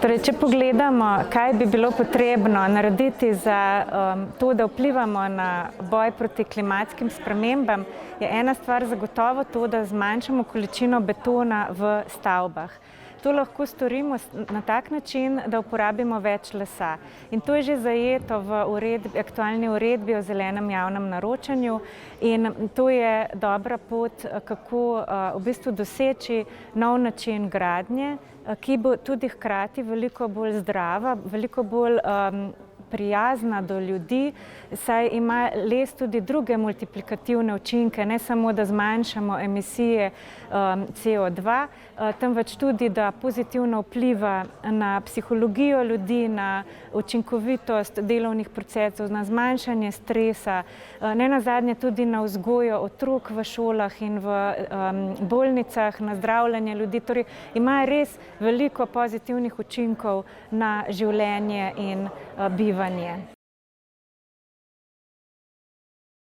Torej, če pogledamo, kaj bi bilo potrebno narediti za to, da vplivamo na boj proti klimatskim spremembam, je ena stvar zagotovo to, da zmanjšamo količino betona v stavbah. To lahko storimo na tak način, da uporabimo več lesa. In to je že zajeto v aktualni uredbi o zelenem javnem naročanju in to je dobra pot, kako v bistvu doseči nov način gradnje, ki bo tudi hkrati veliko bolj zdrava, veliko bolj prijazna do ljudi, saj ima les tudi druge multiplikativne učinke, ne samo, da zmanjšamo emisije CO2, temveč tudi, da pozitivno vpliva na psihologijo ljudi, na učinkovitost delovnih procesov, na zmanjšanje stresa, nenazadnje tudi na vzgojo otrok v šolah in v bolnicah, na zdravljenje ljudi. Torej, ima res veliko pozitivnih učinkov na življenje in bivanje.